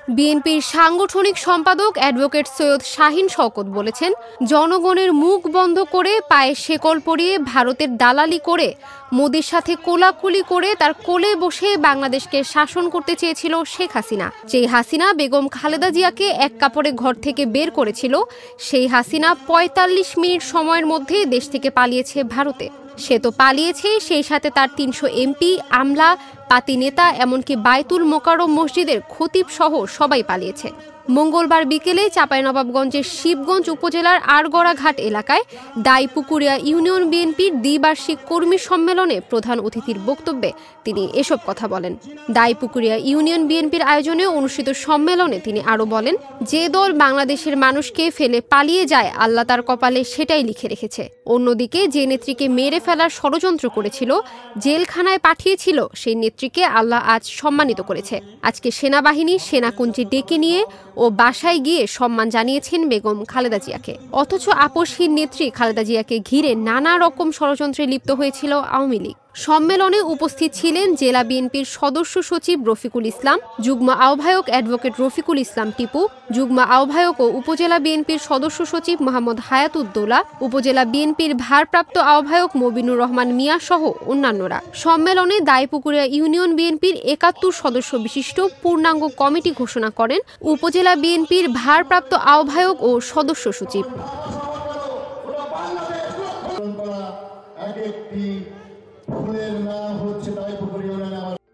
বিএনপির সাংগঠনিক সম্পাদক অ্যাডভোকেট সৈয়দ শাহীন শওকত বলেছেন, জনগণের মুখ বন্ধ করে পায়ে শেকল পরিয়ে ভারতের দালালি করে মোদির সাথে কোলাকুলি করে তার কোলে বসে বাংলাদেশকে শাসন করতে চেয়েছিল শেখ হাসিনা। যেই হাসিনা বেগম খালেদা জিয়াকে এক কাপড়ে ঘর থেকে বের করেছিল, সেই হাসিনা ৪৫ মিনিট সময়ের মধ্যে দেশ থেকে পালিয়েছে ভারতে। সে তো পালিয়েছে, সেই সাথে তার ৩০০ এমপি, আমলা, পাতি নেতা, এমনকি বায়তুল মোকাররম মসজিদের খতিব সহ সবাই পালিয়েছে। মঙ্গলবার বিকেলে চাঁপাইনবাবগঞ্জের শিবগঞ্জ উপজেলার আড়গড়া ঘাট এলাকায় দাইপুকুরিয়া ইউনিয়ন বিএনপির দ্বিবার্ষিক কর্মী সম্মেলনে প্রধান অতিথির বক্তব্যে তিনি এসব কথা বলেন। দাইপুকুরিয়া ইউনিয়ন বিএনপির আয়োজনে অনুষ্ঠিত সম্মেলনে তিনি আরও বলেন, যে দল বাংলাদেশের মানুষকে ফেলে পালিয়ে যায়, আল্লাহ তার কপালে সেটাই লিখে রেখেছে। অন্যদিকে যে নেত্রীকে মেরে ফেলার ষড়যন্ত্র করেছিল, জেলখানায় পাঠিয়েছিল, সেই নেত্রীকে আল্লাহ আজ সম্মানিত করেছে। আজকে সেনাবাহিনী সেনাকুঞ্জি ডেকে নিয়ে ও বাসায় গিয়ে সম্মান জানিয়েছেন বেগম খালেদা জিয়াকে। অথচ আপসহীন নেত্রী খালেদা জিয়াকে ঘিরে নানা রকম ষড়যন্ত্রে লিপ্ত হয়েছিল আওয়ামী লীগ। সম্মেলনে উপস্থিত ছিলেন জেলা বিএনপির সদস্য সচিব রফিকুল ইসলাম, যুগ্ম আহ্বায়ক অ্যাডভোকেট রফিকুল ইসলাম টিপু, যুগ্ম আহ্বায়ক ও উপজেলা বিএনপির সদস্য সচিব মোহাম্মদ হায়াতুদ্দৌলা, উপজেলা বিএনপির ভারপ্রাপ্ত আহ্বায়ক মবিনুর রহমান মিয়া সহ অন্যান্যরা। সম্মেলনে দাইপুকুরিয়া ইউনিয়ন বিএনপির ৭১ সদস্য বিশিষ্ট পূর্ণাঙ্গ কমিটি ঘোষণা করেন উপজেলা বিএনপির ভারপ্রাপ্ত আহ্বায়ক ও সদস্য সচিব। ফুলের নাম হচ্ছে দাইপুকুরিয়া।